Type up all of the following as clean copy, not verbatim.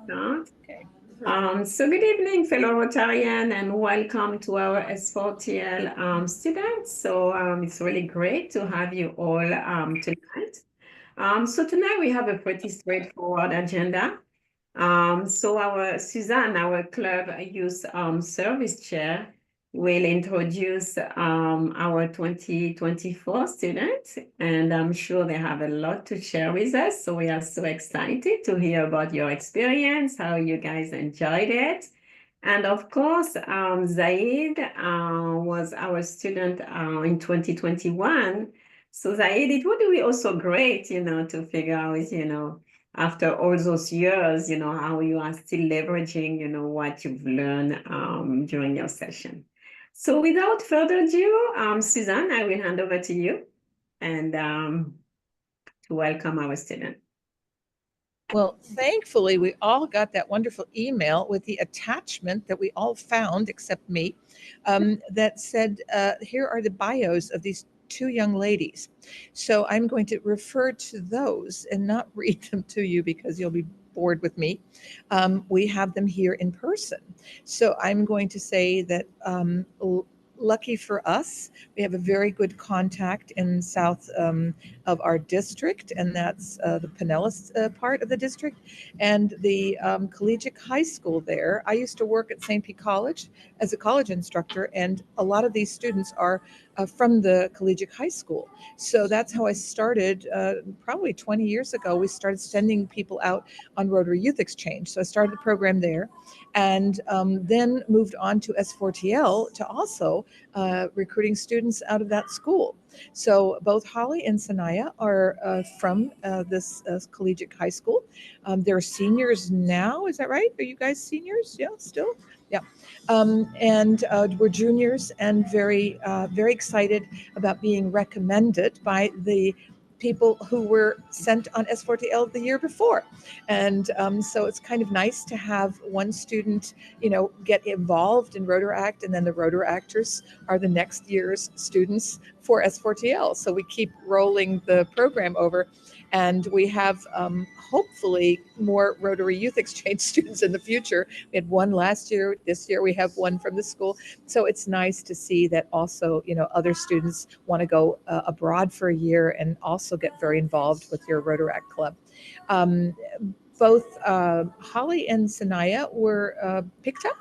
Start. Okay. So good evening, fellow Rotarian, and welcome to our S4TL students. It's really great to have you all tonight. So tonight we have a pretty straightforward agenda. Our Suzanne, our club youth service chair, will introduce our 2024 students, and I'm sure they have a lot to share with us. So we are so excited to hear about your experience, how you guys enjoyed it. And of course, Zaid was our student in 2021. So Zaid, it would be also great, to figure out, after all those years, how you are still leveraging, what you've learned during your session. So without further ado, Suzanne, I will hand over to you and to welcome our student. Well, thankfully, we all got that wonderful email with the attachment that we all found, except me, that said, here are the bios of these two young ladies. So I'm going to refer to those and not read them to you because you'll be bored with me. We have them here in person. So I'm going to say that lucky for us, we have a very good contact in south of our district, and that's the Pinellas part of the district, and the collegiate high school there. I used to work at St. Pete College as a college instructor, and a lot of these students are from the collegiate high school. So that's how I started probably 20 years ago. We started sending people out on Rotary Youth Exchange. So I started the program there, and then moved on to S4TL to also recruiting students out of that school. So both Holly and Sanaya are from this collegiate high school. They're seniors now. Is that right? Are you guys seniors? Yeah, still? Yeah. And we're juniors and very excited about being recommended by the people who were sent on S4TL the year before. And so it's kind of nice to have one student, get involved in Rotaract, and then the Rotaractors are the next year's students for S4TL. So we keep rolling the program over, and we have hopefully more Rotary Youth Exchange students in the future. We had one last year. This year we have one from the school. So it's nice to see that also, other students want to go abroad for a year and also get very involved with your Rotaract club. Um, both Holly and Sanaya were picked up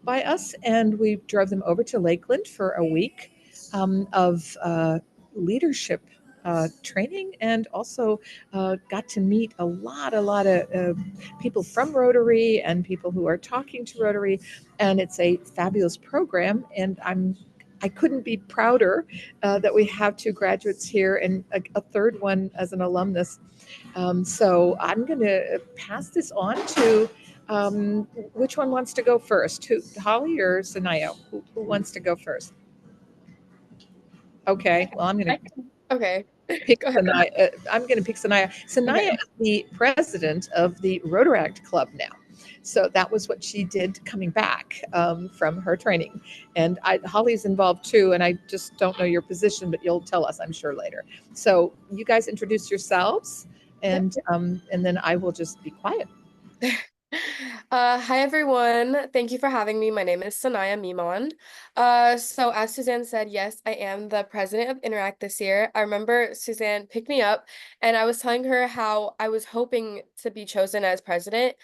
by us, and we drove them over to Lakeland for a week of leadership training, and also got to meet a lot of people from Rotary and people who are talking to Rotary, and it's a fabulous program. And I couldn't be prouder that we have two graduates here and a third one as an alumnus. So I'm going to pass this on to which one wants to go first? Holly or Sanaya? Who wants to go first? Okay, well, I'm going to Okay. pick Go ahead. Sanaya. I'm going to pick Sanaya. Sanaya is the president of the Rotaract Club now. So that was what she did coming back from her training. And Holly's involved too, and I just don't know your position, but you'll tell us, I'm sure, later. So you guys introduce yourselves, and then I will just be quiet. Hi everyone. Thank you for having me. My name is Sanaya Mimon. So as Suzanne said, yes, I am the president of Interact this year. I remember Suzanne picked me up and I was telling her how I was hoping to be chosen as president.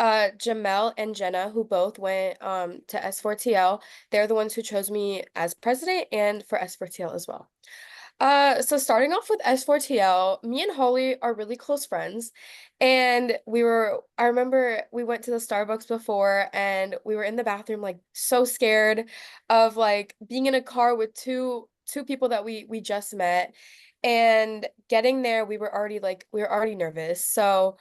Jamel and Jenna, who both went to S4TL, they're the ones who chose me as president and for S4TL as well. So starting off with S4TL, me and Holly are really close friends. And I remember we went to the Starbucks before and we were in the bathroom, like so scared of like being in a car with two people that we just met. And getting there, we were already nervous. So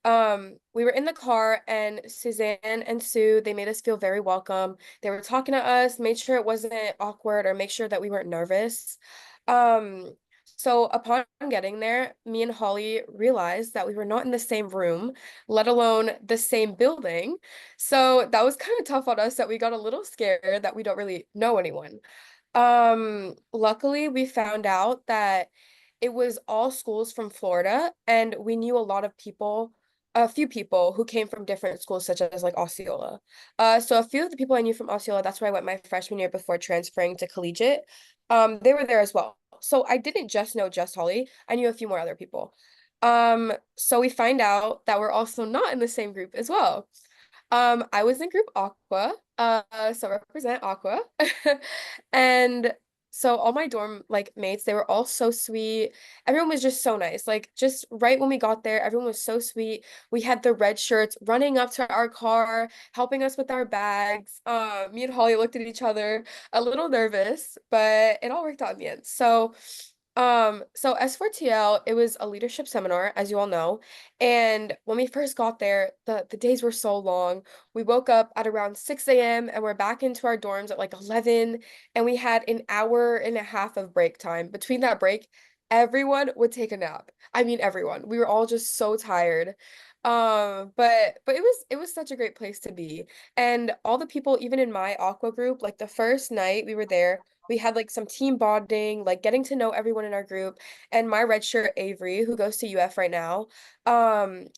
we were in the car and Suzanne and Sue, they made us feel very welcome. They were talking to us, made sure it wasn't awkward or make sure that we weren't nervous. Um, so upon getting there, me and Holly realized that we were not in the same room, let alone the same building. So that was kind of tough on us that we got a little scared that we don't really know anyone. Luckily we found out that it was all schools from Florida and we knew a lot of people a few people who came from different schools, such as like Osceola. So a few of the people I knew from Osceola, that's where I went my freshman year before transferring to collegiate. They were there as well. So I didn't just know just Holly. I knew a few more other people. So we find out that we're also not in the same group as well. I was in group Aqua, so represent Aqua. And so all my dorm like mates, they were all so sweet. Everyone was just so nice. Like just right when we got there, everyone was so sweet. We had the red shirts running up to our car, helping us with our bags. Me and Holly looked at each other, a little nervous, but it all worked out in the end. So S4TL, it was a leadership seminar, as you all know. And when we first got there, the days were so long. We woke up at around 6 a.m. and we're back into our dorms at like 11. And we had an hour and a half of break time. Between that break, everyone would take a nap. I mean, everyone. We were all just so tired. But it was such a great place to be. And all the people, even in my aqua group, like the first night we were there, we had like some team bonding, like getting to know everyone in our group. And my red shirt Avery, who goes to UF right now,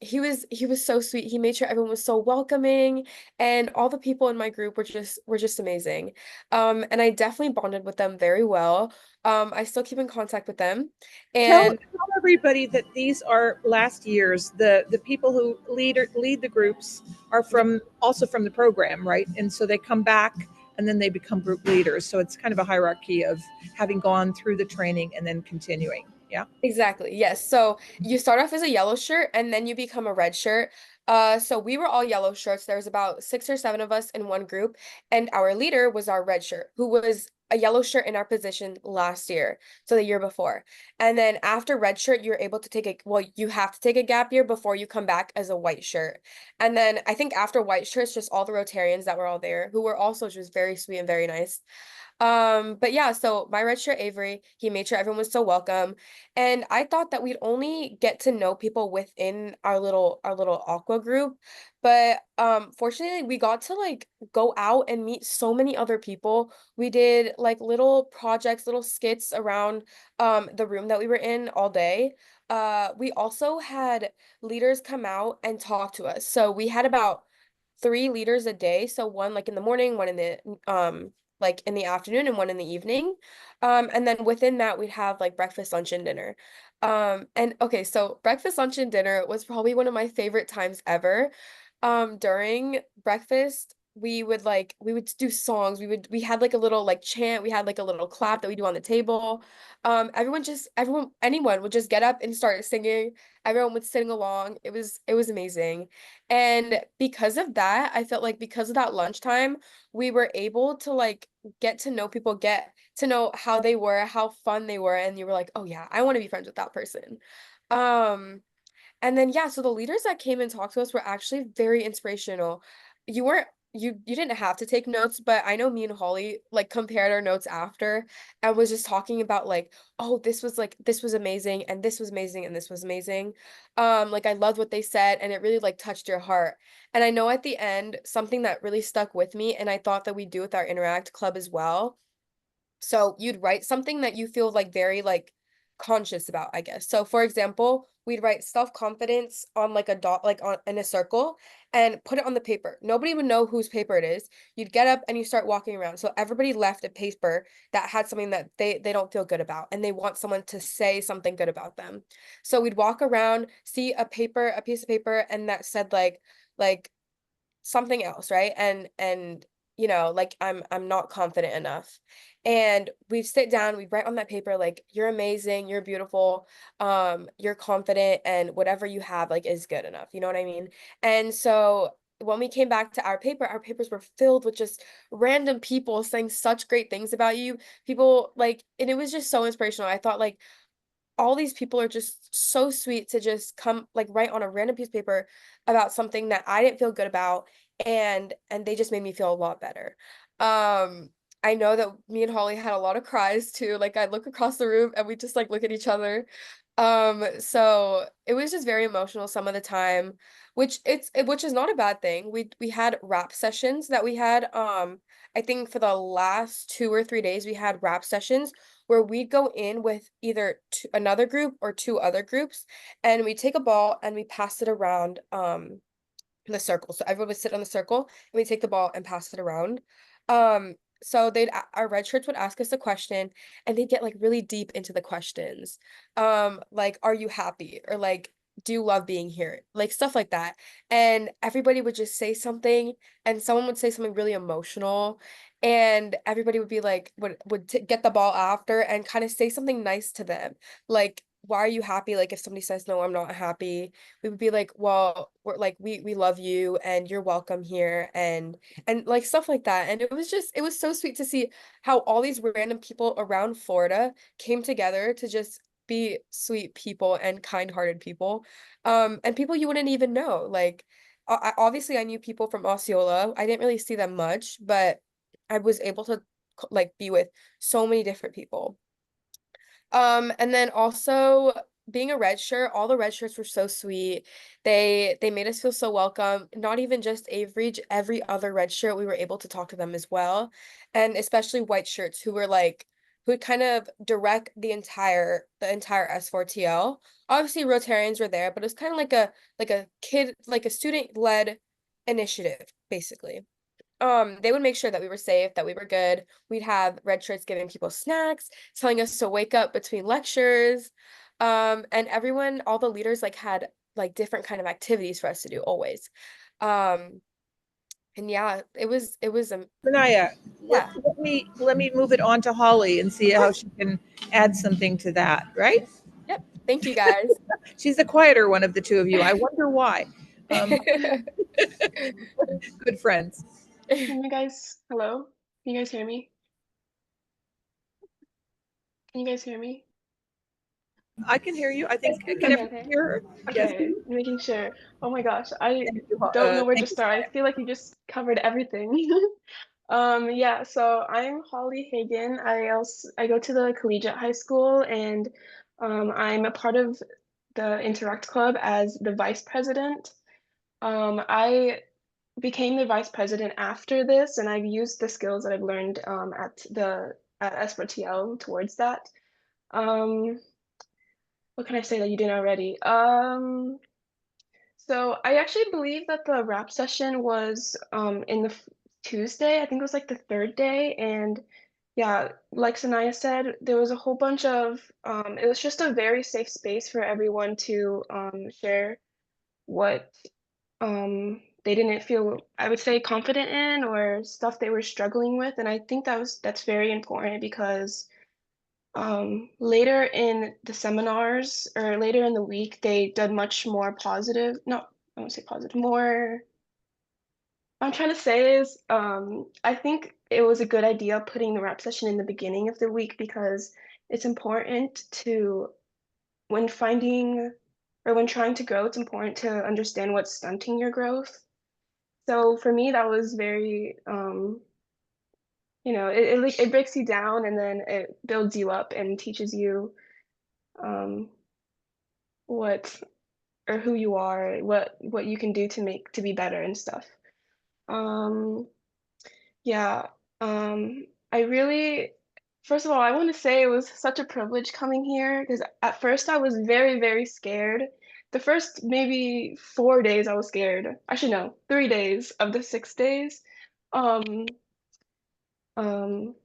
he was so sweet. He made sure everyone was so welcoming, and all the people in my group were just amazing. And I definitely bonded with them very well. I still keep in contact with them. Tell And everybody that these are last years. The people who lead the groups are from also from the program, right? And so they come back and then they become group leaders. So it's kind of a hierarchy of having gone through the training and then continuing. Yeah. exactly. Yes. So you start off as a yellow shirt and then you become a red shirt. So we were all yellow shirts. There was about 6 or 7 of us in one group, and our leader was our red shirt, who was a yellow shirt in our position last year, so the year before. And then after red shirt, you're able to take you have to take a gap year before you come back as a white shirt. And then I think after white shirts, just all the Rotarians that were all there, who were also just very sweet and very nice. But yeah, so my red shirt Avery, he made sure everyone was so welcome. And I thought that we'd only get to know people within our little aqua group. But fortunately we got to like go out and meet so many other people. We did like little projects, little skits around the room that we were in all day. We also had leaders come out and talk to us. So we had about 3 leaders a day. So one like in the morning, one in the like in the afternoon, and one in the evening. And then within that we'd have like breakfast, lunch, and dinner. And okay, so breakfast, lunch, and dinner was probably one of my favorite times ever. During breakfast, we would do songs. We had like a little like chant, we had like a little clap that we do on the table. Everyone, anyone would just get up and start singing. Everyone would sing along. It was amazing. And because of that, I felt like because of that lunchtime, we were able to like get to know people, get to know how they were, how fun they were, and you were like, "Oh yeah, I want to be friends with that person." Um, and then yeah, so the leaders that came and talked to us were actually very inspirational. You weren't you didn't have to take notes, but I know me and Holly like compared our notes after and was just talking about like, oh, this was amazing and this was amazing and this was amazing. Like I loved what they said and it really like touched your heart. And I know at the end, something that really stuck with me, and I thought that we do with our Interact Club as well, so you'd write something that you feel like very like conscious about, I guess. So for example, we'd write self-confidence on like a dot, like on in a circle, and put it on the paper. Nobody would know whose paper it is. You'd get up and you start walking around. So everybody left a paper that had something that they don't feel good about and they want someone to say something good about them. So we'd walk around, see a piece of paper, and that said like something else, right? And like I'm not confident enough. And we'd sit down, we'd write on that paper like you're amazing, you're beautiful, you're confident, and whatever you have like is good enough. You know what I mean? And so when we came back to our paper, our papers were filled with just random people saying such great things about you. People like, and it was just so inspirational. I thought like all these people are just so sweet to just come like write on a random piece of paper about something that I didn't feel good about, and they just made me feel a lot better. I know that me and Holly had a lot of cries too. Like I look across the room and we just like look at each other. So it was just very emotional some of the time, which is not a bad thing. We had rap sessions that we had I think for the last 2 or 3 days we had rap sessions where we'd go in with either another group or two other groups, and we take a ball and we pass it around in the circle. So everyone would sit on the circle and we take the ball and pass it around. So our red shirts would ask us a question and they'd get like really deep into the questions. Like, are you happy? Or like, do you love being here? Like stuff like that. And everybody would just say something, and someone would say something really emotional, and everybody would be like, get the ball after and kind of say something nice to them. Like, why are you happy? Like if somebody says, no, I'm not happy, we would be like, well, we're like, we love you and you're welcome here, and like stuff like that. And it was so sweet to see how all these random people around Florida came together to just be sweet people and kind-hearted people, and people you wouldn't even know. Like obviously I knew people from Osceola. I didn't really see them much, but I was able to like be with so many different people. And then also being a red shirt, all the red shirts were so sweet. They made us feel so welcome. Not even just Avery, every other red shirt, we were able to talk to them as well. And especially white shirts who were like who would kind of direct the entire S4TL. Obviously Rotarians were there, but it was kind of like a kid, like a student-led initiative, basically. They would make sure that we were safe, that we were good. We'd have red shirts giving people snacks, telling us to wake up between lectures. And everyone, all the leaders like had like different kind of activities for us to do always. Um, and yeah, it was Renaya, yeah. let me move it on to Holly and see how she can add something to that, right? Yep. Thank you guys. She's the quieter one of the two of you. I wonder why. Um, good friends. Can you guys, hello? Can you guys hear me? Can you guys hear me? I can hear you. I think can Okay, everyone okay. hear her? Yes. Okay, making sure. Oh my gosh, I Thank you. don't know where to Thank you, start. I Samaya. feel like you just covered everything. Yeah, so I'm Holly Hagan. I go to the collegiate high school, and I'm a part of the Interact Club as the vice president. I became the vice president after this, and I've used the skills that I've learned at S4TL towards that. Um, what can I say that you didn't already? So I actually believe that the rap session was in the Tuesday. I think it was like the third day, and yeah, like Sanaya said, there was a whole bunch of it was just a very safe space for everyone to share what they didn't feel, I would say, confident in, or stuff they were struggling with. And I think that's very important because later in the seminars or later in the week, they did much more positive, no, I won't say positive, more, what I'm trying to say is I think it was a good idea putting the rap session in the beginning of the week because it's important to, when finding or when trying to grow, it's important to understand what's stunting your growth. So for me, that was very, it breaks you down and then it builds you up and teaches you um, what or who you are, what you can do to be better and stuff. Um, yeah, I really, first of all, I want to say it was such a privilege coming here because at first I was very, very scared. The first maybe 4 days I was scared. Actually, no, 3 days of the 6 days. Um, um,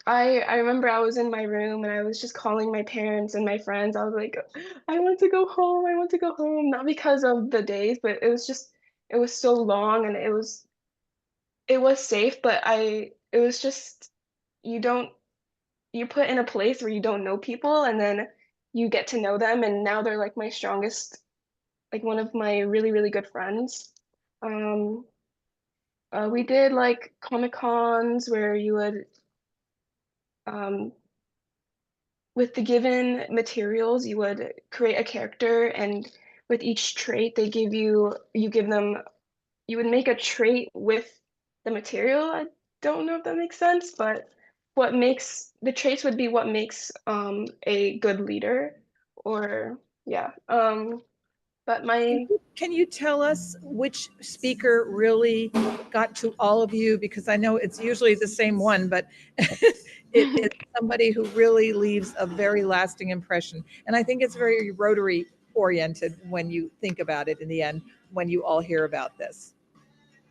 I remember I was in my room and I was just calling my parents and my friends. I was like, I want to go home. I want to go home. Not because of the days, but it was so long and it was safe, but it was just, you don't, you're put in a place where you don't know people and then you get to know them. And now they're like my strongest, like one of my really, really good friends. Um, we did like Comic Cons where you would, um, with the given materials, you would create a character, and with each trait, you give them, you would make a trait with the material. I don't know if that makes sense, but what makes the traits would be what makes a good leader, or yeah. But my Can you tell us which speaker really got to all of you? Because I know it's usually the same one, but it's somebody who really leaves a very lasting impression. And I think it's very Rotary oriented when you think about it in the end, when you all hear about this.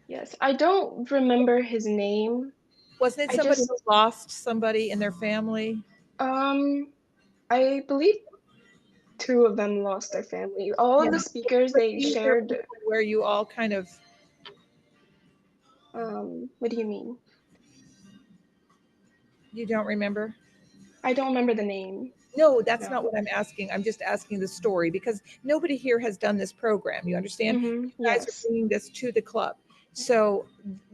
yes, I don't remember his name. Wasn't it I somebody just who lost somebody in their family? I believe two of them lost their family. All of Yeah. the speakers But they these are shared. people where you all kind of, What do you mean? you don't remember? I don't remember the name. No, that's not No. what I'm asking. I'm just asking the story because nobody here has done this program. You understand? You guys are Yes. bringing this to the club. So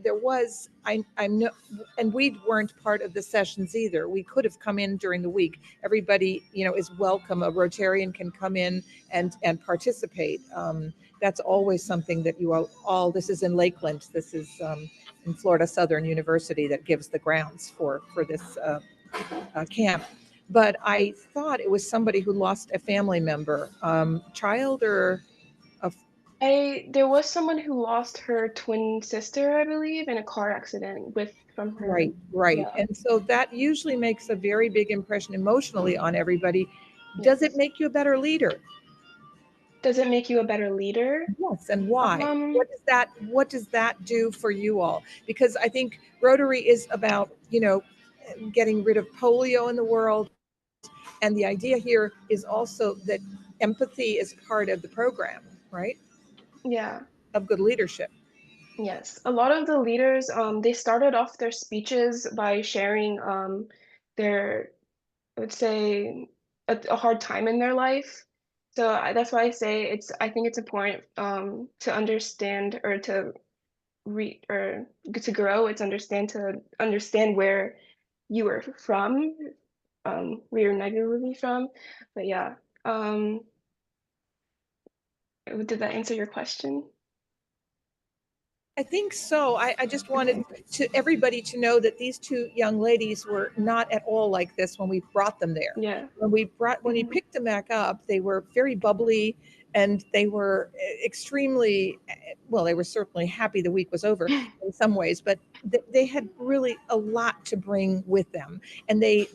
there was, I'm no, and we weren't part of the sessions either. We could have come in during the week. Everybody, is welcome. A Rotarian can come in and participate. That's always something that you all. This is in Lakeland. This is in Florida Southern University that gives the grounds for this camp. But I thought it was somebody who lost a family member, child or a. There was someone who lost her twin sister, I believe, in a car accident from her. Right, right. Yeah. And so that usually makes a very big impression emotionally on everybody. Does it Yes. make you a better leader? Does it make you a better leader? Yes, and why? Um, What does that do for you all? Because I think Rotary is about, getting rid of polio in the world. And the idea here is also that empathy is part of the program, right? yeah. Of good leadership. Yes. A lot of the leaders, they started off their speeches by sharing their, I would say, a hard time in their life. So that's why I say I think it's important to understand or to read or to grow. It's to understand where you were from, where you're negatively from. But yeah, um, did that answer your question? I think so. I just wanted Okay. everybody to know that these two young ladies were not at all like this when we brought them there. Yeah. When we Mhm. picked them back up, they were very bubbly and they were extremely, well, they were certainly happy the week was over in some ways, but they had really a lot to bring with them, and they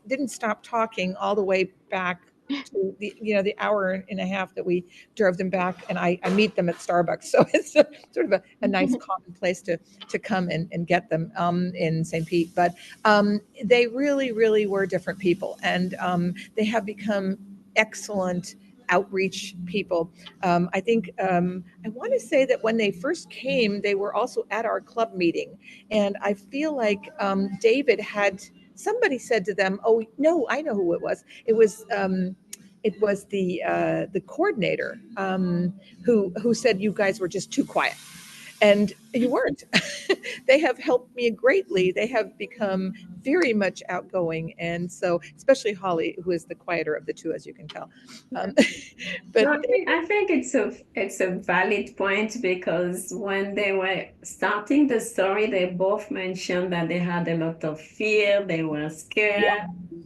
didn't stop talking all the way back to the hour and a half that we drove them back, and I meet them at Starbucks. So it's sort of a nice common place to come and get them in St. Pete. But they really, really were different people, and they have become excellent outreach people. I think I want to say that when they first came, they were also at our club meeting, and I feel like David had somebody said to them, "Oh no, I know who it was. It was the coordinator who said you guys were just too quiet, and you weren't." They have helped me greatly. They have become very much outgoing, and so especially Holly, who is the quieter of the two, as you can tell. Um, No, but I think it's a valid point because when they were starting the story, they both mentioned that they had a lot of fear, they were yeah, scared,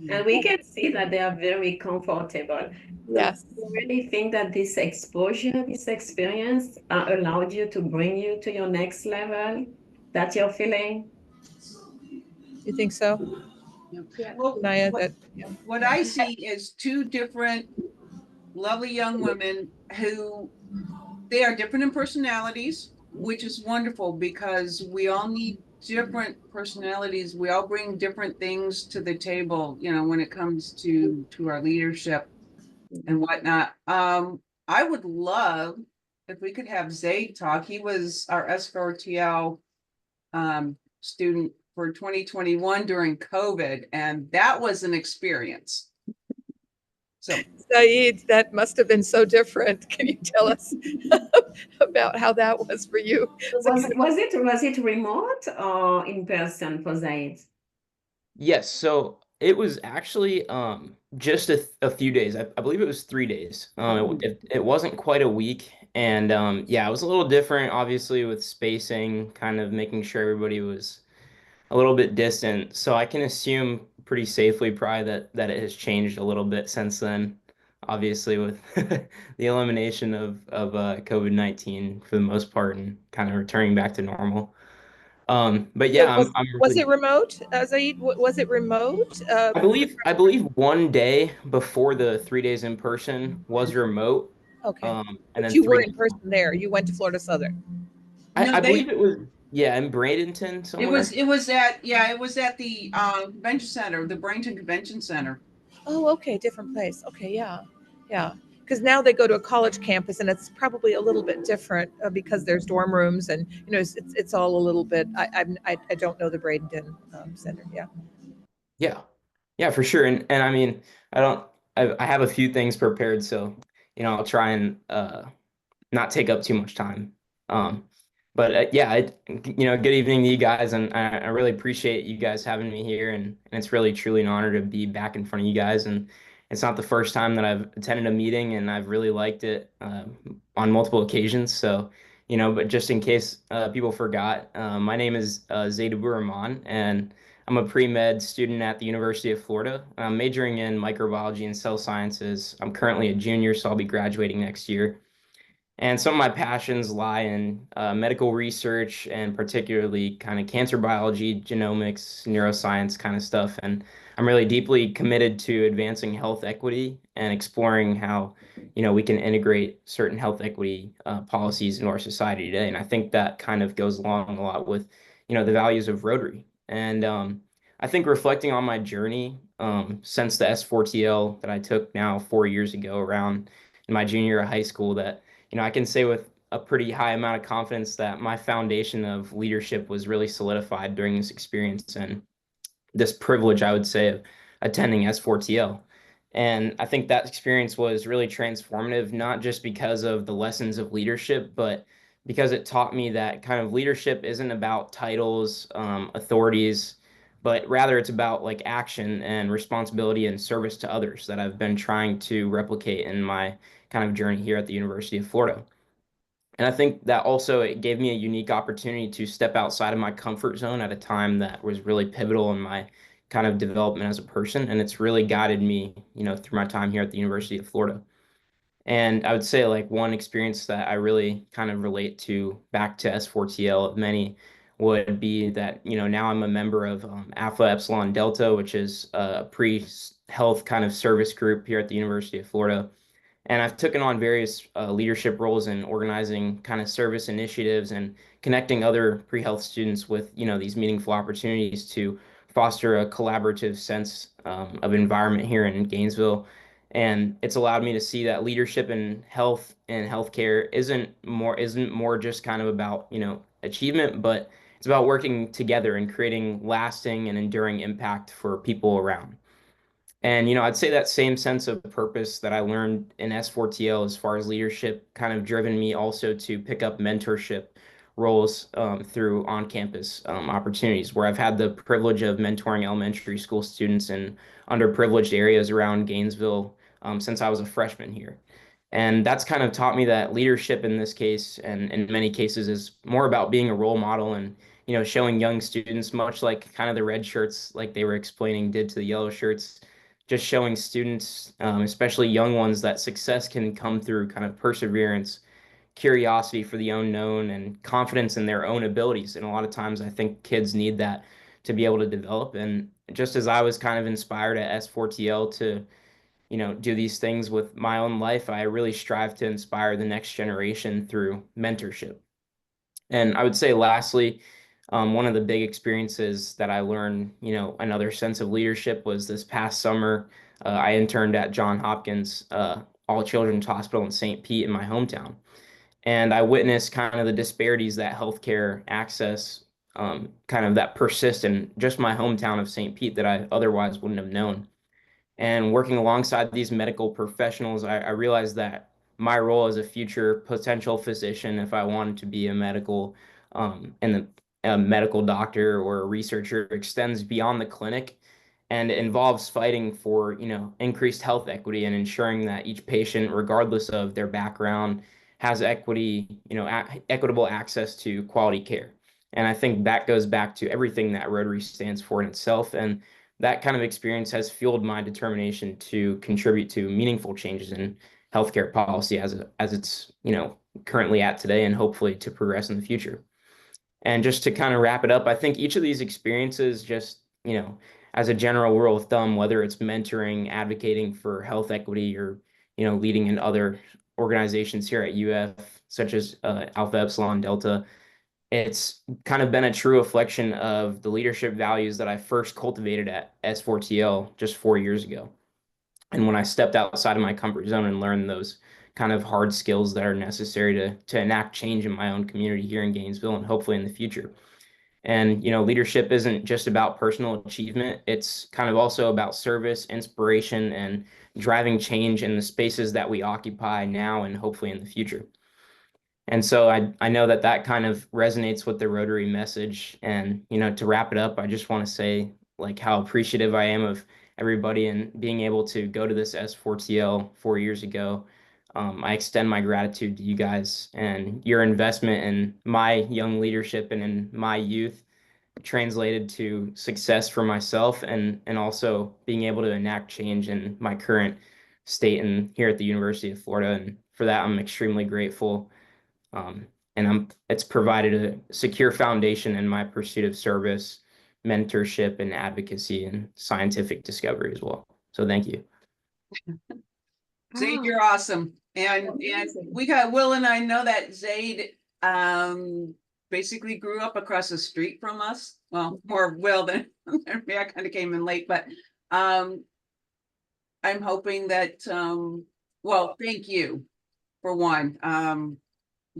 and we can see that they are very comfortable. So yes. you really think that this exposure, this experience, allowed you to bring you to your next level that you're feeling? You think so, Yeah. Yeah. Well, Naya? what, That what I see is two different lovely young women who they are different in personalities, which is wonderful because we all need different personalities. We all bring different things to the table, when it comes to our leadership and whatnot. I would love if we could have Zaid talk. He was our S4TL student for 2021 during COVID, and that was an experience. So Saeed, that must have been so different. Can you tell us about how that was for you? Was it remote or in person for Zaid? Yes, so it was actually just a few days. I believe it was 3 days. It wasn't quite a week, and yeah, it was a little different, obviously, with spacing, kind of making sure everybody was a little bit distant. So I can assume pretty safely, probably that it has changed a little bit since then. obviously with the elimination of COVID-19 for the most part and kind of returning back to normal. But So yeah, I'm was really it remote, Zaid? Was it remote? I believe one day before the 3 days in person was remote. Okay. And But then you three were in days. person there. You went to Florida Southern. No, I believe it was, yeah, in Bradenton it somewhere. was it was at the convention center, the Brainton Convention Center. Oh, okay, different place. Okay, yeah, yeah. Because now they go to a college campus, and it's probably a little bit different because there's dorm rooms, and it's all a little bit. I don't know the Bradenton Center. Yeah. Yeah. Yeah, for sure. And I mean, I have a few things prepared, so I'll try and not take up too much time. Um, but yeah, good evening to you guys, and I really appreciate you guys having me here, and it's really truly an honor to be back in front of you guys. And it's not the first time that I've attended a meeting, and I've really liked it on multiple occasions. So, but just in case people forgot, my name is Zaidabur Rahman, and I'm a pre-med student at the University of Florida. I'm majoring in microbiology and cell sciences. I'm currently a junior, so I'll be graduating next year. And some of my passions lie in medical research and particularly kind of cancer biology, genomics, neuroscience kind of stuff. And I'm really deeply committed to advancing health equity and exploring how, we can integrate certain health equity policies into our society today. And I think that kind of goes along a lot with, the values of Rotary. And I think reflecting on my journey since the S4TL that I took now 4 years ago around in my junior year of high school that I can say with a pretty high amount of confidence that my foundation of leadership was really solidified during this experience and this privilege, I would say, of attending S4TL. And I think that experience was really transformative, not just because of the lessons of leadership, but because it taught me that kind of leadership isn't about titles, authorities, but rather it's about like action and responsibility and service to others that I've been trying to replicate in my kind of journey here at the University of Florida. And I think that also it gave me a unique opportunity to step outside of my comfort zone at a time that was really pivotal in my kind of development as a person. And it's really guided me, through my time here at the University of Florida. And I would say like one experience that I really kind of relate to back to S4TL of many would be that, now I'm a member of Alpha Epsilon Delta, which is a pre-health kind of service group here at the University of Florida. And I've taken on various leadership roles in organizing kind of service initiatives and connecting other pre-health students with, these meaningful opportunities to foster a collaborative sense of environment here in Gainesville. And it's allowed me to see that leadership in health and healthcare isn't more just kind of about, achievement, but it's about working together and creating lasting and enduring impact for people around. And, I'd say that same sense of purpose that I learned in S4TL as far as leadership kind of driven me also to pick up mentorship roles through on-campus opportunities where I've had the privilege of mentoring elementary school students in underprivileged areas around Gainesville since I was a freshman here. And that's kind of taught me that leadership in this case, and in many cases, is more about being a role model and, showing young students, much like kind of the red shirts, like they were explaining, did to the yellow shirts, just showing students, especially young ones, that success can come through kind of perseverance, curiosity for the unknown, and confidence in their own abilities. And a lot of times, I think kids need that to be able to develop. And just as I was kind of inspired at S4TL to, do these things with my own life, I really strive to inspire the next generation through mentorship. And I would say, lastly, one of the big experiences that I learned, another sense of leadership was this past summer. I interned at John Hopkins All Children's Hospital in St. Pete in my hometown. And I witnessed kind of the disparities that healthcare access kind of that persist in just my hometown of St. Pete that I otherwise wouldn't have known. And working alongside these medical professionals, I realized that my role as a future potential physician, if I wanted to be a and a medical doctor or a researcher, extends beyond the clinic, and it involves fighting for, increased health equity and ensuring that each patient, regardless of their background, has equitable access to quality care. And I think that goes back to everything that Rotary stands for in itself. And that kind of experience has fueled my determination to contribute to meaningful changes in healthcare policy as it's, currently at today, and hopefully to progress in the future. And just to kind of wrap it up, I think each of these experiences, just, as a general rule of thumb, whether it's mentoring, advocating for health equity, or, leading in other organizations here at UF, such as Alpha Epsilon Delta, it's kind of been a true reflection of the leadership values that I first cultivated at S4TL just 4 years ago. And when I stepped outside of my comfort zone and learned those kind of hard skills that are necessary to enact change in my own community here in Gainesville and hopefully in the future. And, leadership isn't just about personal achievement. It's kind of also about service, inspiration, and driving change in the spaces that we occupy now and hopefully in the future. And so I know that kind of resonates with the Rotary message. And, to wrap it up, I just want to say like how appreciative I am of everybody and being able to go to this S4TL 4 years ago. I extend my gratitude to you guys, and your investment in my young leadership and in my youth translated to success for myself, and also being able to enact change in my current state and here at the University of Florida. And for that, I'm extremely grateful. And it's provided a secure foundation in my pursuit of service, mentorship, and advocacy and scientific discovery as well. So thank you. Zaid, you're awesome. And we got Will, and I know that Zaid basically grew up across the street from us. Well, more Will than me. I kind of came in late, but I'm hoping that well, thank you for one.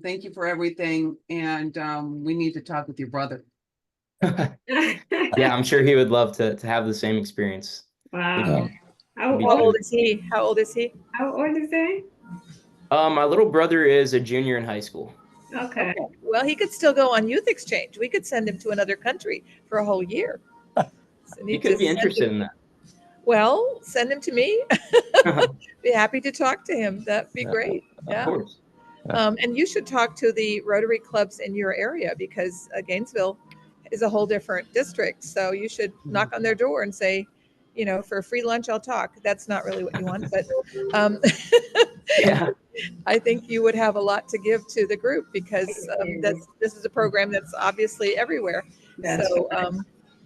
Thank you for everything. And we need to talk with your brother. Yeah, I'm sure he would love to have the same experience. Wow. How old is he? How old is he? How old is he? My little brother is a junior in high school. Okay. Well, he could still go on youth exchange. We could send him to another country for a whole year. So He could be interested in that. Well, send him to me. Be happy to talk to him. That'd be great. Yeah. Of course. And you should talk to the Rotary clubs in your area, because Gainesville is a whole different district. So you should knock on their door and say, for a free lunch, I'll talk. That's not really what you want, but Yeah. I think you would have a lot to give to the group, because this is a program that's obviously everywhere. That's So, right.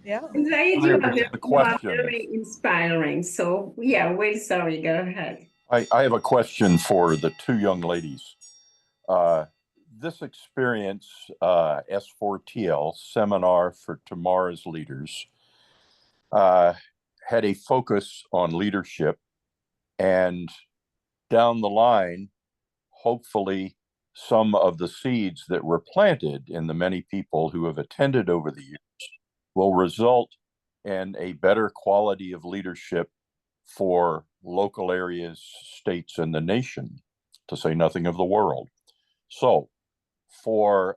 yeah. And Zaid, you are The question. very inspiring. So yeah, Will, sorry, go ahead. I have a question for the two young ladies. This experience, S4TL, Seminar for Tomorrow's Leaders, had a focus on leadership, and down the line, hopefully some of the seeds that were planted in the many people who have attended over the years will result in a better quality of leadership for local areas, states, and the nation, to say nothing of the world. So for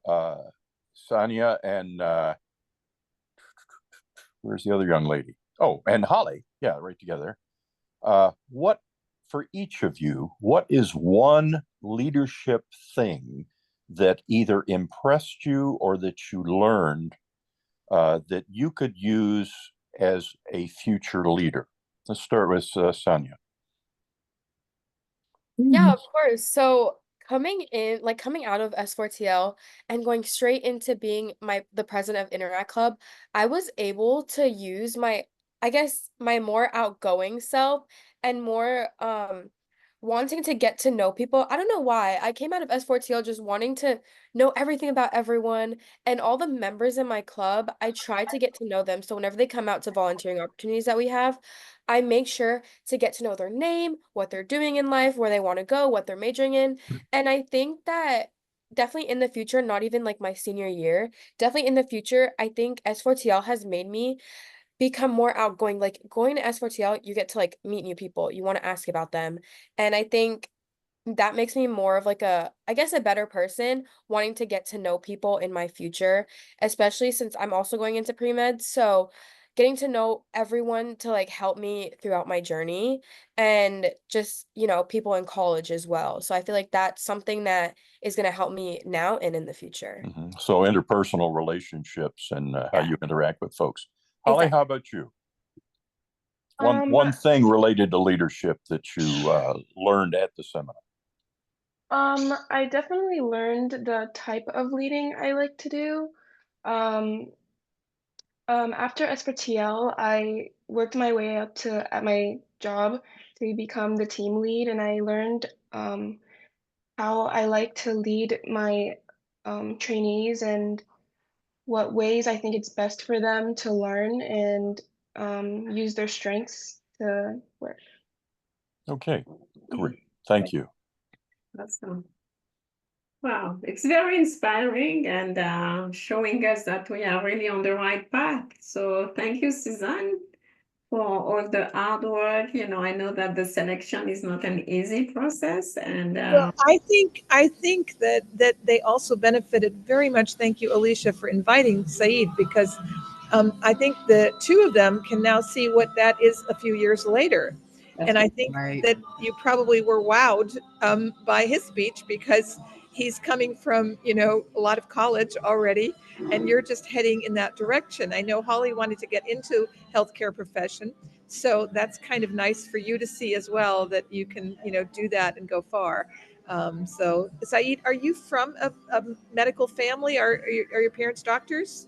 Sonia and where's the other young lady? Oh, and Holly. Yeah, right together. What, for each of you, what is one leadership thing that either impressed you or that you learned that you could use as a future leader? Let's start with Sonia. Yeah, of course. So coming out of S4TL and going straight into being the president of Interact Club, I was able to use I guess my more outgoing self and more wanting to get to know people. I don't know why. I came out of S4TL just wanting to know everything about everyone, and all the members in my club, I try to get to know them. So whenever they come out to volunteering opportunities that we have, I make sure to get to know their name, what they're doing in life, where they want to go, what they're majoring in. And I think that definitely in the future, not even like my senior year, definitely in the future, I think S4TL has made me become more outgoing. Like going to S4TL, you get to like meet new people. You want to ask about them. And I think that makes me more of like I guess a better person, wanting to get to know people in my future, especially since I'm also going into pre-med. So getting to know everyone to like help me throughout my journey, and just, people in college as well. So I feel like that's something that is going to help me now and in the future. Mm-hmm. So interpersonal relationships and how you interact with folks. Holly, Exactly. how about you? One thing related to leadership that you learned at the seminar. I definitely learned the type of leading I like to do. Um, after S4TL, I worked my way up to at my job to become the team lead, and I learned how I like to lead my trainees and what ways I think it's best for them to learn and use their strengths to work. Okay, great. Thank you. Awesome. Wow, it's very inspiring and showing us that we are really on the right path. So thank you, Suzanne, for all the hard work. You know, I know that the selection is not an easy process, and Well, I think that they also benefited very much. Thank you, Alicia, for inviting Saeed, because I think the two of them can now see what that is a few years later. that's And I think right. that you probably were wowed by his speech, because he's coming from, a lot of college already, and you're just heading in that direction. I know Holly wanted to get into healthcare profession, so that's kind of nice for you to see as well, that you can, do that and go far. So, Saeed, are you from a medical family? Are your parents doctors?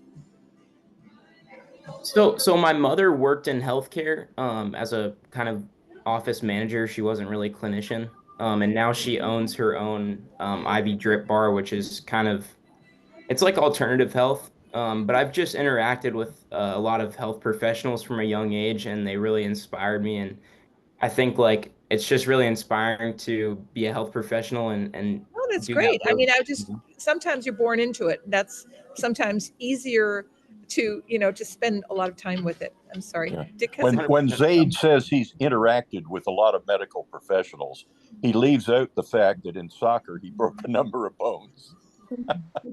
So my mother worked in healthcare as a kind of office manager. She wasn't really a clinician. And now she owns her own IV drip bar, which is kind of it's like alternative health. But I've just interacted with a lot of health professionals from a young age, and they really inspired me. And I think like it's just really inspiring to be a health professional and Oh, that's do that great. I work. mean, sometimes you're born into it. That's sometimes easier to spend a lot of time with it. I'm sorry. Yeah. Dick has When Zaid says he's interacted with a lot of medical professionals, he leaves out the fact that in soccer he broke a number of bones.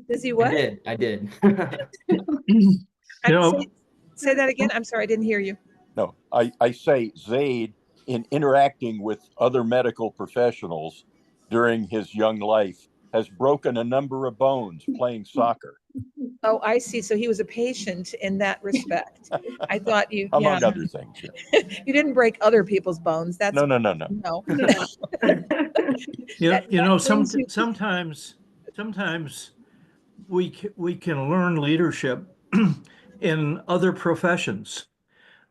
Does he I what? did. I did. Say that again. I'm sorry, I didn't hear you. No, I say Zaid, in interacting with other medical professionals during his young life, has broken a number of bones playing soccer. Oh, I see. So he was a patient in that respect. I thought you, Among other things, yeah. you didn't break other people's bones. That's No. no. Sometimes we can learn leadership in other professions.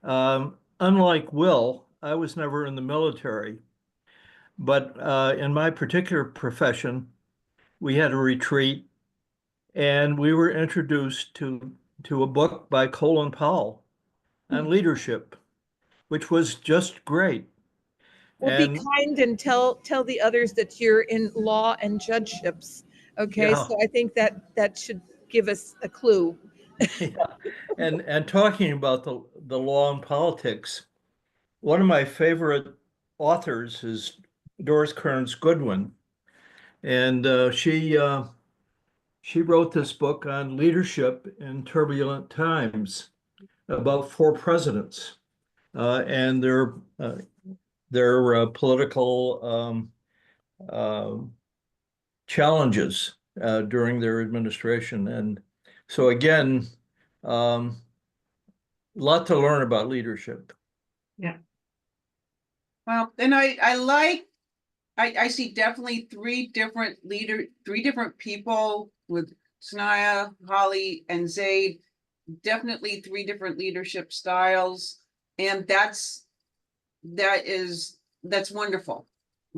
Unlike Will, I was never in the military, but in my particular profession, we had a retreat, and we were introduced to a book by Colin Powell on leadership, which was just great. Well, be kind and tell the others that you're in law and judgeships. Okay, Yeah. so I think that should give us a clue. Yeah. And talking about the law and politics, one of my favorite authors is Doris Kearns Goodwin, and she wrote this book on leadership in turbulent times about 4 presidents and their political challenges during their administration. And so again, a lot to learn about leadership. Yeah. Well, and I see definitely three different people with Sanaya, Holly, and Zaid. Definitely three different leadership styles, and that's wonderful,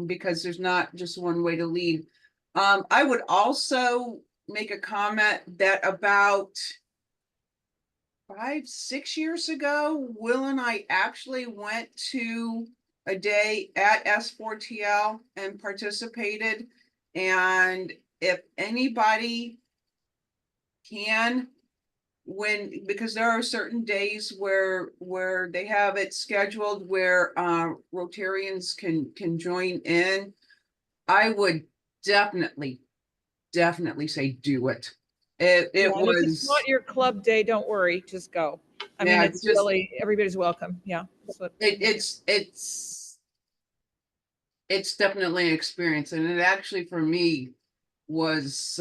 because there's not just one way to lead. I would also make a comment that about 5-6 years ago, Will and I actually went to a day at S4TL and participated. And if anybody can, because there are certain days where they have it scheduled where Rotarians can join in, I would definitely say do it. It Yeah, and if it's was not your club day, don't worry, just go. I mean, it's just really, everybody's welcome. Yeah. it's definitely an experience, and it actually for me was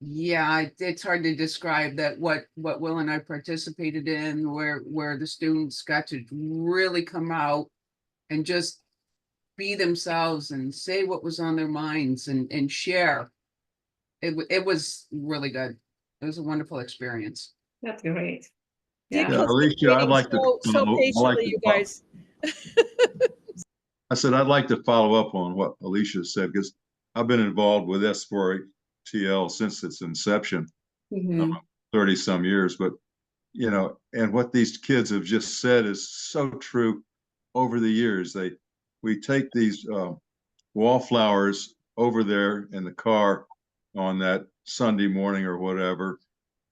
Yeah, it's hard to describe that what Will and I participated in, where the students got to really come out and just be themselves and say what was on their minds and share. It was really good. It was a wonderful experience. That's great. Dick Yeah. has been Alicia, I'd waiting like to so follow- I'd like patiently, to you follow- guys. I said, I'd like to follow up on what Alicia said, because I've been involved with S4TL since its inception, Mhm. 30 some years. But, you know, and what these kids have just said is so true over the years. We take these wallflowers over there in the car on that Sunday morning or whatever,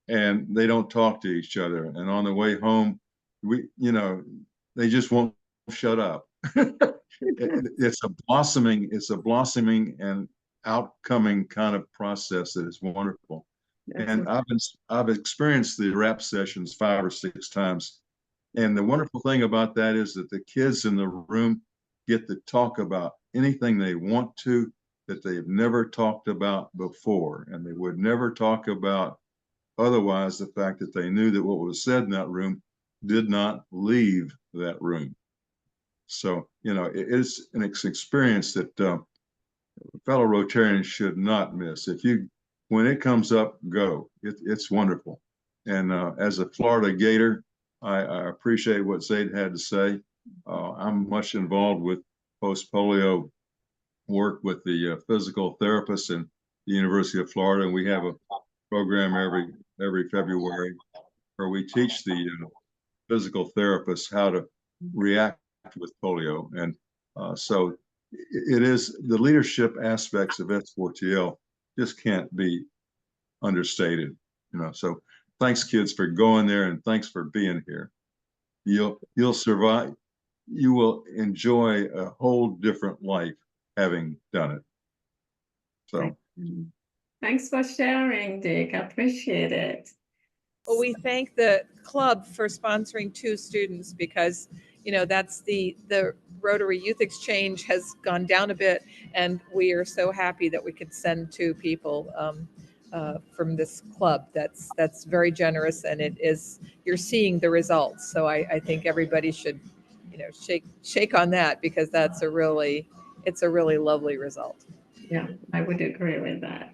and they don't talk to each other. And on the way home, they just won't shut up. It's a blossoming and outcoming kind of process that is wonderful. That's And I've experienced the rap sessions 5 or 6 times. And the wonderful thing about that is that the kids in the room get to talk about anything they want to that they've never talked about before. And they would never talk about otherwise, the fact that they knew that what was said in that room did not leave that room. So, you know, it is an experience that fellow Rotarians should not miss. When it comes up, go. It's wonderful. And as a Florida Gator, I appreciate what Zaid had to say. I'm much involved with post-polio work with the physical therapists in the University of Florida, and we have a program every February where we teach the physical therapists how to react with polio. And so it is the leadership aspects of S4TL just can't be understated, you know. So thanks, kids, for going there, and thanks for being here. You'll survive. You will enjoy a whole different life having done it. So thanks for sharing, Dick. I appreciate it. Well, we thank the club for sponsoring 2 students because, you know, that's the Rotary Youth Exchange has gone down a bit, and we are so happy that we could send 2 people from this club. That's very generous, and you're seeing the results. So I think everybody should, you know, shake on that, because it's a really lovely result. Yeah, I would agree with that.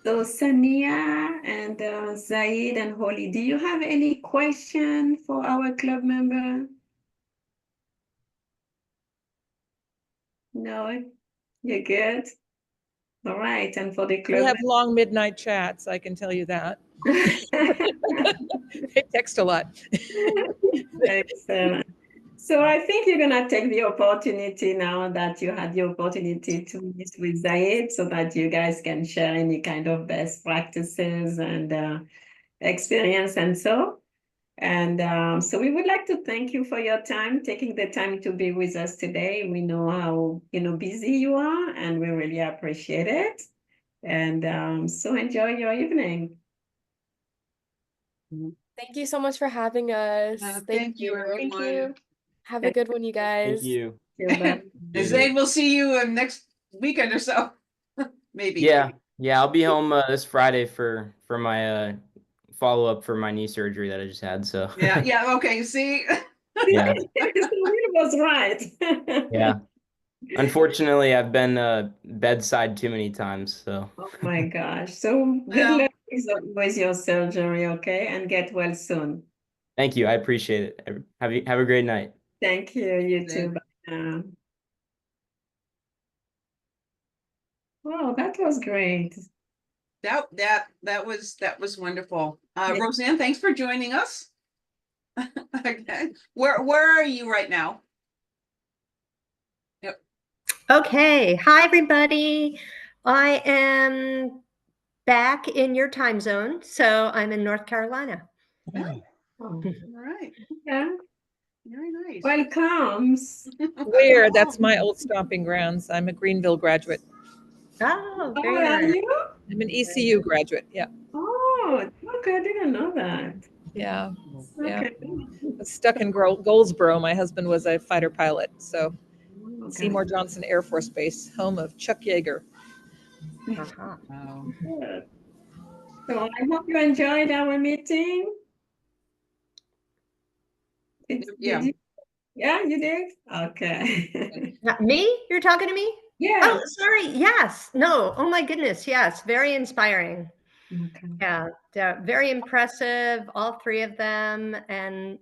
So Sania and Zaid and Holly, do you have any question for our club member? No, you're good. All right, and for the We club have long midnight chats, I can tell you that. They text a lot. Excellent. So I think you're gonna take the opportunity now that you had the opportunity to meet with Zaid, so that you guys can share any kind of best practices and experience and so. And so we would like to thank you for your time, taking the time to be with us today. We know how busy you are, and we really appreciate it. And so enjoy your evening. Thank you so much for having us. Thank you, everyone. Thank you. Have a good one, you guys. Thank you. Goodbye. And Zaid, we'll see you next weekend or so. Maybe. Yeah, I'll be home this Friday for my follow-up for my knee surgery that I just had. So Yeah. Okay. See. yeah. It was right. Yeah. Unfortunately, I've been bedside too many times. So Oh my gosh. So good Well, luck with your surgery, okay? And get well soon. thank you. I appreciate it. Have a great night. Thank you. You too. Bye now. Oh, that was great. that was wonderful. Yeah. Roseanne, thanks for joining us. Okay. Where are you right now? Yep. Okay. Hi, everybody. I am back in your time zone. So I'm in North Carolina. Oh, All right. yeah. Very nice. Welcome. Where? That's my old stomping grounds. I'm a Greenville graduate. Oh, Oh, very are nice. you? I'm an ECU graduate. Yeah. Oh, okay. I didn't know that. Yeah. Yeah. Okay. I was stuck in Goldsboro. My husband was a fighter pilot. So Okay. Seymour Johnson Air Force Base, home of Chuck Yeager. Uh-huh. Wow. Good. So I hope you enjoyed our meeting. Yeah. Did you? Yeah, you did? Okay. Me? You're talking to me? Oh, Yes. sorry. Yes. No. Oh my goodness. Yes. Very inspiring. Okay. Yeah. They're very impressive, all three of them. And,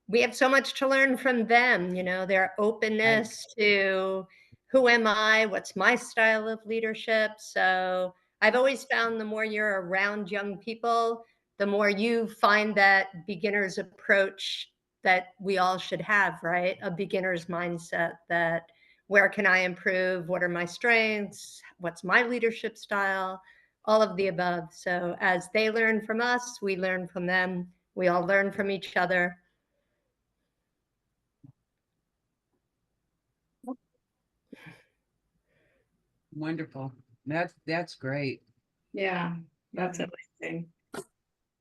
we have so much to learn from them, their openness to who am I, what's my style of leadership. So I've always found the more you're around young people, the more you find that beginner's approach that we all should have, right? A beginner's mindset that where can I improve? What are my strengths? What's my leadership style? All of the above. So as they learn from us, we learn from them. We all learn from each other. Wonderful. That's great. Yeah, that's amazing.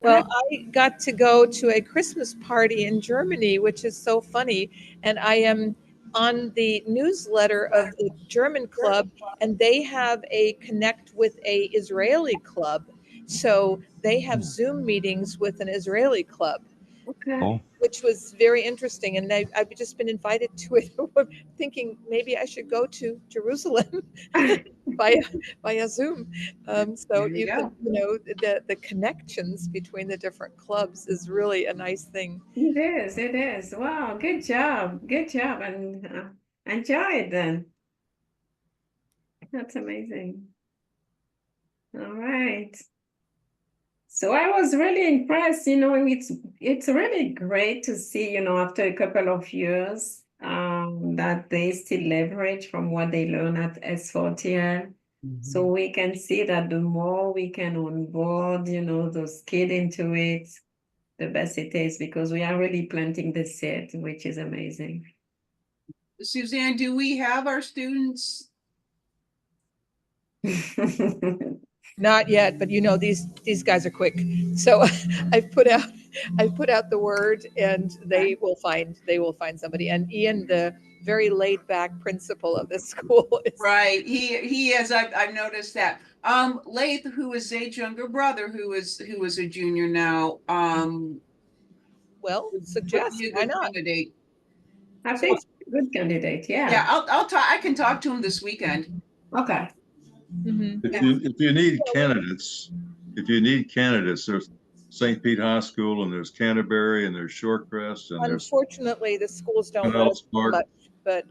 Well, I got to go to a Christmas party in Germany, which is so funny. And I am on the newsletter of the German club, and they have a connect with a Israeli club. So they have Zoom meetings with an Israeli club, Okay. Oh, which was very interesting. And I've just been invited to it, thinking maybe I should go to Jerusalem via Zoom. So There you you go. can, the connections between the different clubs is really a nice thing. It is, it is. Wow, good job. Good job. And enjoy it then. That's amazing. All right. So I was really impressed, it's really great to see, after a couple of years, that they still leverage from what they learn at S4TL. So we can see that the more we can onboard, those kids into it, the best it is, because we are really planting the seed, which is amazing. Suzanne, do we have our students? Not yet, but these guys are quick. So I've put out the word, and they will find somebody. And Ian, the very laid back principal of this school, is Right. He is. I've noticed that. Lath, who is Zaid's younger brother, who is a junior now, well, would suggest be a why good not? candidate. I think it's a good candidate, Yeah, yeah. I'll talk. I can talk to him this weekend. Okay. Mhm. If you need candidates, there's St. Pete High School and there's Canterbury and there's Shorecrest and there's Unfortunately, the schools don't let us Pinellas do Park. much, but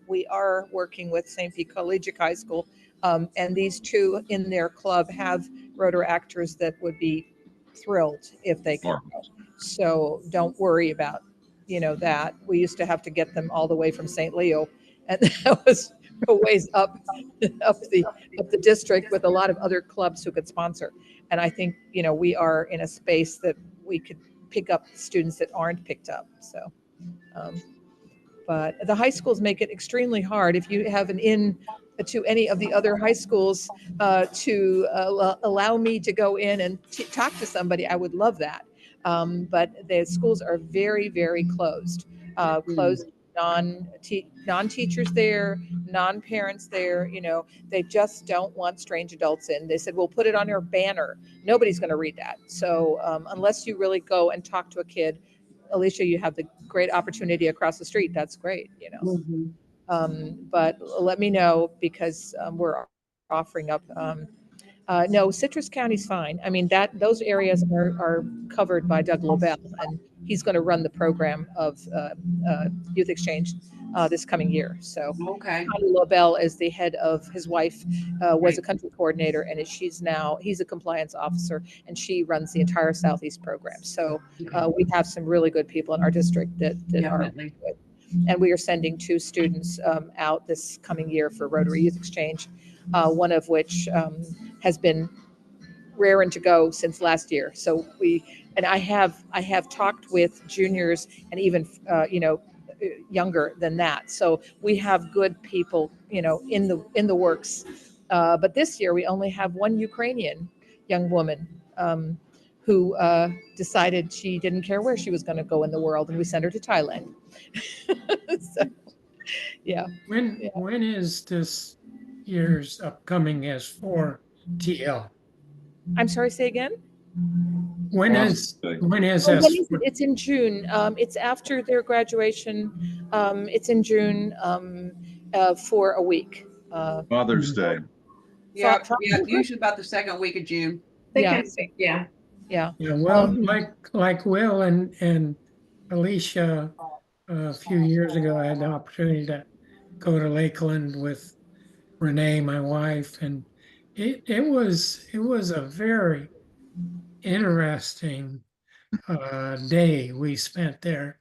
we are working with St. Pete Collegiate High School, and these two in their club have rotor actors that would be thrilled if they could go. So don't worry about that. We used to have to get them all the way from St. Leo, and that was a ways up the district with a lot of other clubs who could sponsor. And I think we are in a space that we could pick up students that aren't picked up. So, but the high schools make it extremely hard. If you have an in to any of the other high schools to allow me to go in and talk to somebody, I would love that. But the schools are very, very closed. Closed non-teachers there, non-parents there. They just don't want strange adults in. They said, we'll put it on your banner. Nobody's going to read that. So unless you really go and talk to a kid, Alicia, you have the great opportunity across the street. That's great, but let me know, because we're offering up. No, Citrus County's fine. I mean, those areas are covered by Doug Lobel, and he's going to run the program of youth exchange this coming year. So Okay. Connie Lobel is the head of, his wife was a country coordinator, and he's a compliance officer, and she runs the entire Southeast program. So we have some really good people in our district that are Definitely. good. And we are sending 2 students out this coming year for Rotary Youth Exchange, one of which has been raring to go since last year. So I have talked with juniors and even younger than that. So we have good people in the works. But this year we only have one Ukrainian young woman who decided she didn't care where she was going to go in the world, and we sent her to Thailand. So, yeah. When is this year's upcoming S4TL? I'm sorry, say again? When Father's is Day. when is Oh, when this? is it? It's in June. It's after their graduation. It's in June for a week. Father's Day. Yeah, Fa- yeah, usually about the second week of June. Yeah. Second week, yeah. Yeah. Yeah, well, Um, like Will and Alicia, a few years ago, I had the opportunity to go to Lakeland with Renee, my wife, and it was a very interesting day we spent there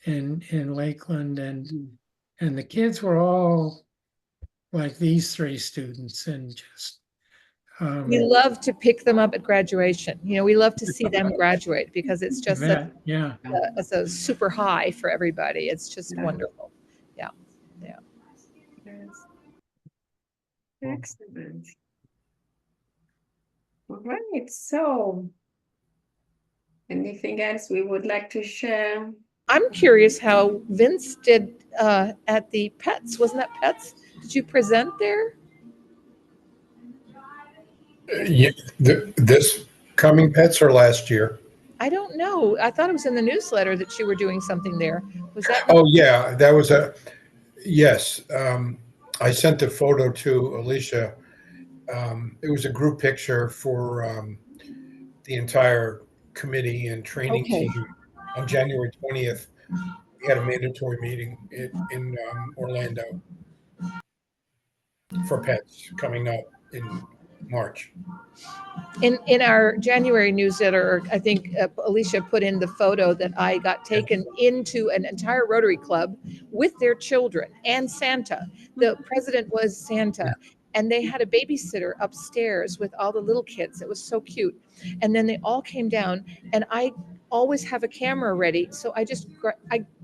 in Lakeland, and the kids were all like these three students, and just we love to pick them up at graduation. You know, we love to see them graduate because it's just such that, yeah. it's a super high for everybody. It's just Yeah. wonderful. Yeah. Yes. Excellent. All right. So, anything else we would like to share? I'm curious how Vince did at the Pets. Wasn't that Pets? Did you present there? Yeah, this coming pets or last year? I don't know. I thought it was in the newsletter that you were doing something there. Was that? Oh, yeah, that was yes. I sent a photo to Alicia. It was a group picture for the entire committee and training Okay. team on January 20th. We had a mandatory meeting in Orlando for pets coming up in March. In our January newsletter, I think Alicia put in the photo that I got taken into an entire Rotary Club with their children and Santa. The president was Santa, and they had a babysitter upstairs with all the little kids. It was so cute. And then they all came down, and I always have a camera ready, so I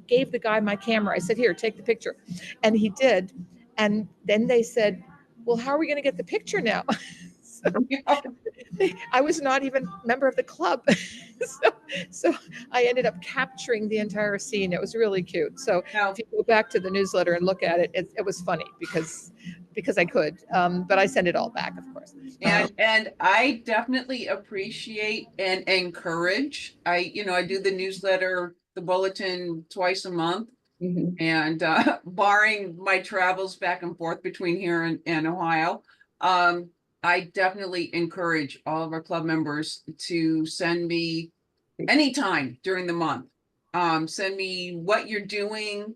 gave the guy my camera. I said, "Here, take the picture," and he did. And then they said, "Well, how are we going to get the picture now?" So, I was not even a member of the club. so I ended up capturing the entire scene. It was really cute. So Now, if you go back to the newsletter and look at it, it was funny because I could. But I sent it all back, of course. and I definitely appreciate and encourage. I do the newsletter, the bulletin twice a month. Mhm. And barring my travels back and forth between here and Ohio, I definitely encourage all of our club members to send me anytime during the month. Send me what you're doing,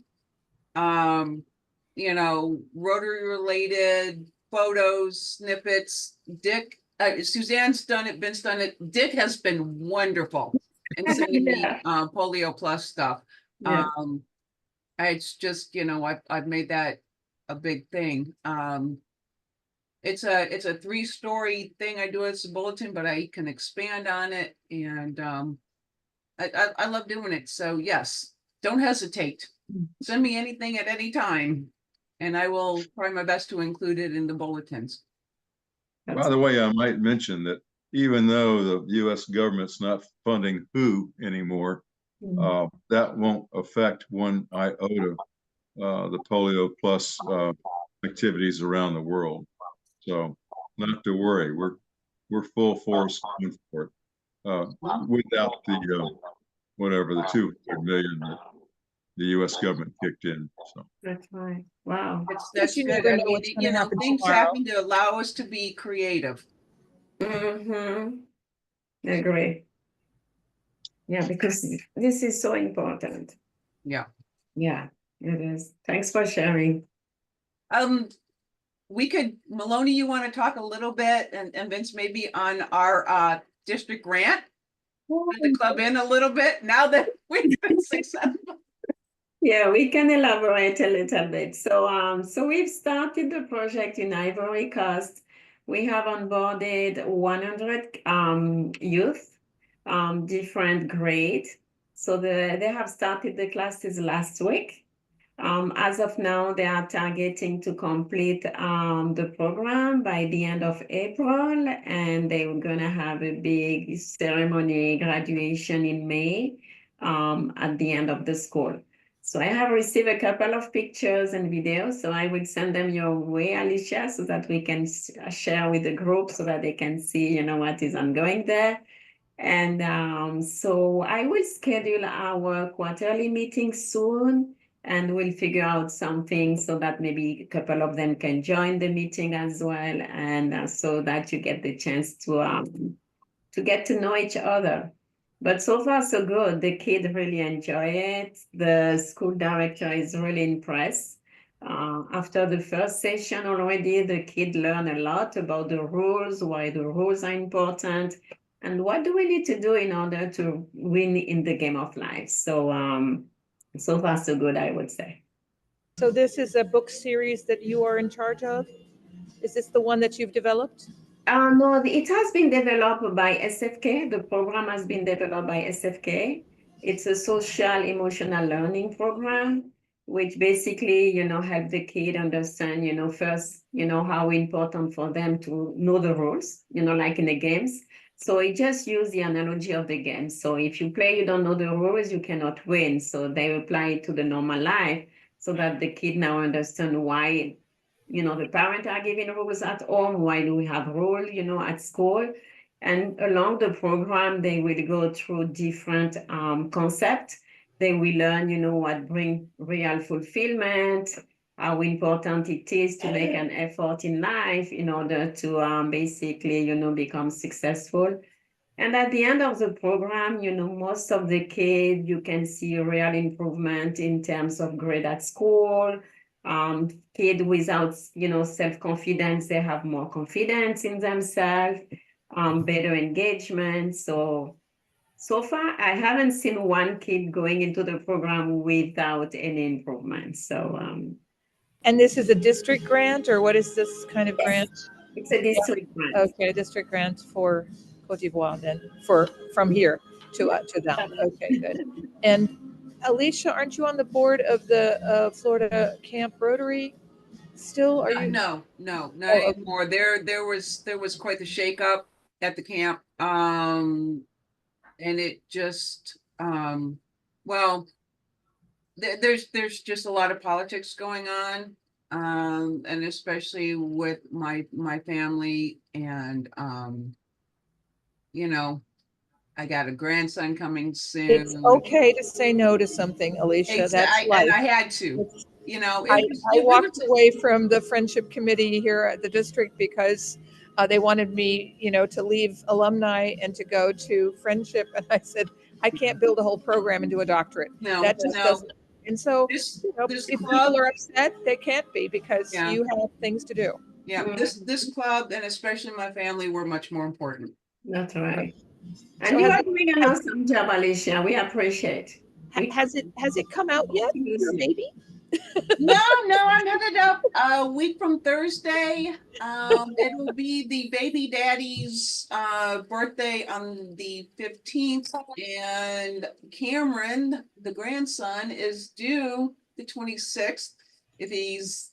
Rotary related photos, snippets. Dick, Suzanne's done it, Vince done it. Dick has been wonderful in sending me Yeah. Polio Plus stuff. Yeah. It's just, I've made that a big thing. It's a 3-story thing. I do as a bulletin, but I can expand on it, and I love doing it. So yes, don't hesitate. Send me anything at any time, and I will try my best to include it in the bulletins. By the way, I might mention that even though the U.S. government's not funding WHO anymore, that won't affect one iota the Polio Plus activities around the world. So not to worry, we're full force going for it without the whatever the 200 million that the U.S. government kicked in. So That's right. Wow. That's you good. never I know mean, what's gonna happen things tomorrow. happen to allow us to be creative. Mm-hmm. Agree. Yeah, because this is so important. Yeah. Yeah, it is. Thanks for sharing. We could, Maloney, you want to talk a little bit, and Vince maybe on our district grant? Put the club in a little bit now that we've been successful. Yeah, we can elaborate a little bit. So we've started the project in Ivory Coast. We have onboarded 100 youth, different grades. So they have started the classes last week. As of now, they are targeting to complete the program by the end of April, and they're gonna have a big ceremony graduation in May at the end of the school. So I have received a couple of pictures and videos, so I will send them your way, Alicia, so that we can share with the group so that they can see, what is ongoing there. And so I will schedule our quarterly meeting soon, and we'll figure out something so that maybe a couple of them can join the meeting as well, and so that you get the chance to get to know each other. But so far, so good. The kids really enjoy it. The school director is really impressed. After the first session already, the kid learned a lot about the rules, why the rules are important, and what do we need to do in order to win in the game of life. So, so far, so good, I would say. So this is a book series that you are in charge of? Is this the one that you've developed? No, it has been developed by SFK. The program has been developed by SFK. It's a social emotional learning program, which basically, help the kid understand, first, how important for them to know the rules, like in the games. So it just use the analogy of the game. So if you play, you don't know the rules, you cannot win. So they apply it to the normal life so that the kid now understand why the parents are giving rules at home. Why do we have rules, at school? And along the program, they will go through different concepts. They will learn, what bring real fulfillment, how important it is to make an effort in life in order to basically, become successful. And at the end of the program, most of the kids, you can see a real improvement in terms of grade at school. Kid without, self-confidence, they have more confidence in themselves, better engagement. So far, I haven't seen one kid going into the program without any improvement. So, And this is a district grant, or what is this kind of grant? it's a district grant. Okay, district grant for Cote d'Ivoire then, from here to down. Okay, good. And Alicia, aren't you on the board of the Florida Camp Rotary? Still, are you? No, not okay. anymore. There was quite the shakeup at the camp. And it just well, there's just a lot of politics going on. And especially with my family, and I got a grandson coming soon. It's okay to say no to something, Alicia. That's life. And I had to. I walked away from the friendship committee here at the district because they wanted me, to leave alumni and to go to friendship. And I said, I can't build a whole program and do a doctorate. No, that just doesn't. And so, this if people are upset, they can't be because you have things to do. Yeah, this club and especially my family were much more important. That's right. And you are doing an awesome job, Alicia. We appreciate. Has it come out yet, your baby? No, I'm headed up a week from Thursday. It will be the baby daddy's birthday on the 15th, and Cameron, the grandson, is due the 26th. If he's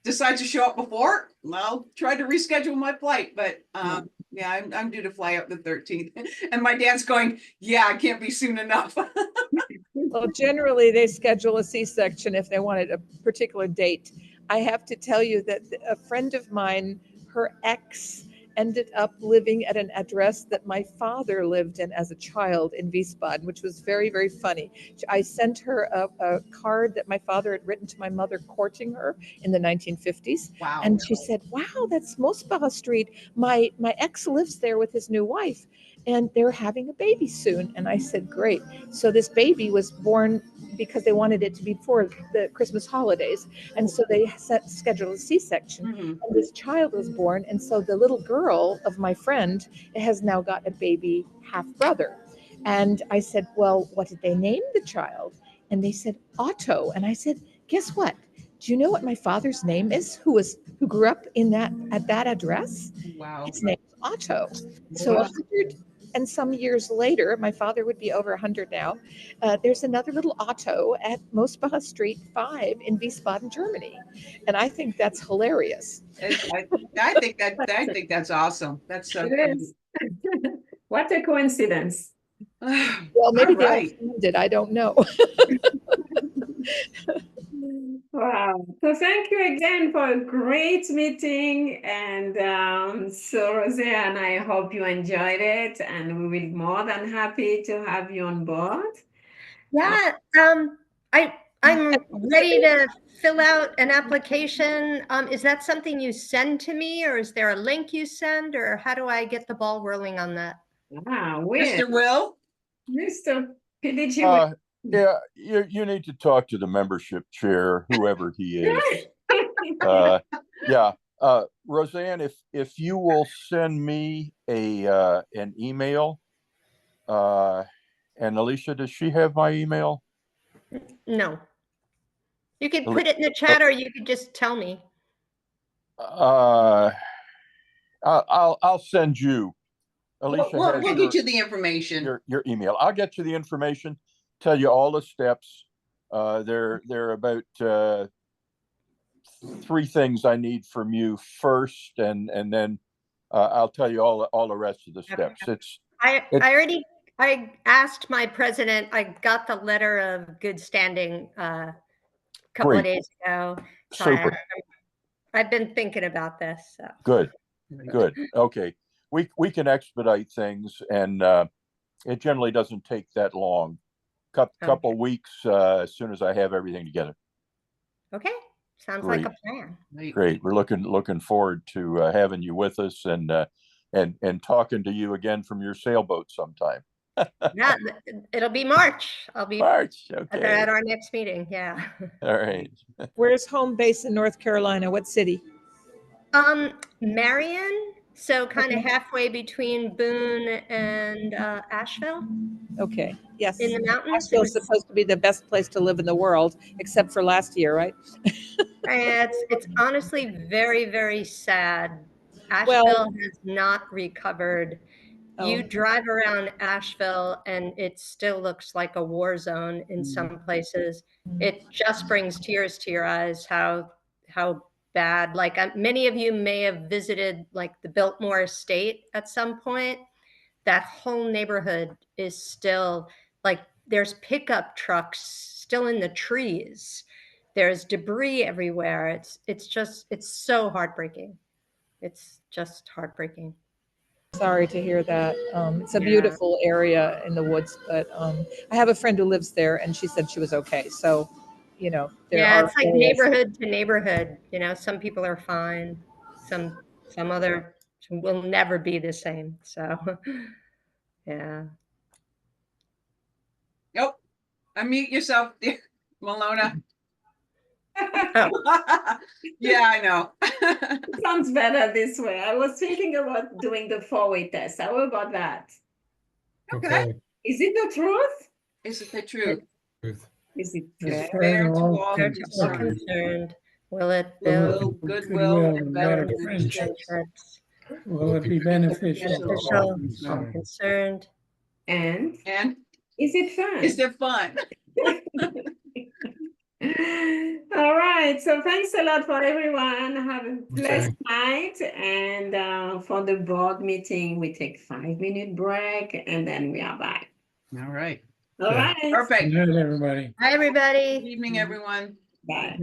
decides to show up before, I'll try to reschedule my flight. But yeah, I'm due to fly up the 13th, and my dad's going, yeah, I can't be soon enough. Well, generally they schedule a C-section if they wanted a particular date. I have to tell you that a friend of mine, her ex ended up living at an address that my father lived in as a child in Wiesbaden, which was very, very funny. I sent her a card that my father had written to my mother courting her in the 1950s. Wow. And she said, wow, that's Mosbacher Street. My ex lives there with his new wife, and they're having a baby soon. And I said, great. So this baby was born because they wanted it to be before the Christmas holidays. And so they scheduled a C-section. Mm-hmm. And this child was born. And so the little girl of my friend has now got a baby half brother. And I said, well, what did they name the child? And they said, Otto. And I said, guess what? Do you know what my father's name is, who grew up at that address? Wow. His name is Otto. So 100 and some years later, my father would be over 100 now. There's another little Otto at Mosbacher Street 5 in Wiesbaden, Germany, and I think that's hilarious. I think that's awesome. That's so funny. What a coincidence. Well, maybe they all found it. I don't know. Wow. So thank you again for a great meeting. And so Roseanne, I hope you enjoyed it, and we will be more than happy to have you on board. Yeah, I'm ready to fill out an application. Is that something you send to me, or is there a link you send, or how do I get the ball rolling on that? Mr. Will? Mr. PDG. Yeah, you need to talk to the membership chair, whoever he is. Yeah, Roseanne, if you will send me an email, and Alicia, does she have my email? No. You could put it in the chat, or you could just tell me. I'll send you. Alicia, we'll get you the information. Your email. I'll get you the information. Tell you all the steps. There are about 3 things I need from you first, and then I'll tell you all the rest of the steps. I asked my president. I got the letter of good standing a couple of days ago. So Super. I've been thinking about this. So. Good. Okay. We can expedite things, and it generally doesn't take that long. Couple weeks as soon as I have everything together. Okay. Sounds like a plan. Great. We're looking forward to having you with us, and talking to you again from your sailboat sometime. Yeah, it'll be March. I'll be March. Okay. At our next meeting. Yeah. All right. Where's home base in North Carolina? What city? Marion. So kind of halfway between Boone and Asheville. Okay. Yes. In the mountains. Asheville's supposed to be the best place to live in the world, except for last year, right? It's honestly very, very sad. Asheville has not recovered. You drive around Asheville and it still looks like a war zone in some places. It just brings tears to your eyes how bad. Like many of you may have visited like the Biltmore Estate at some point. That whole neighborhood is still like there's pickup trucks still in the trees. There's debris everywhere. It's so heartbreaking. It's just heartbreaking. Sorry to hear that. It's a beautiful area in the woods, but I have a friend who lives there, and she said she was okay. So, it's like neighborhood to neighborhood. Some people are fine. Some other will never be the same. So, yeah. Nope. Unmute yourself, Malona. Yeah, I know. Sounds better this way. I was thinking about doing the 4-way test. How about that? Okay. Is it the truth? Is it the truth? Is it fair to all concerned? Will it build goodwill and better friendships? Will it be beneficial? I'm concerned. And is it fun? Is it fun? All right. So thanks a lot for everyone. Have a blessed night. And for the board meeting, we take 5-minute break and then we are back. All right. All right. Perfect. Good night, everybody. Hi, everybody. Good evening, everyone. Bye.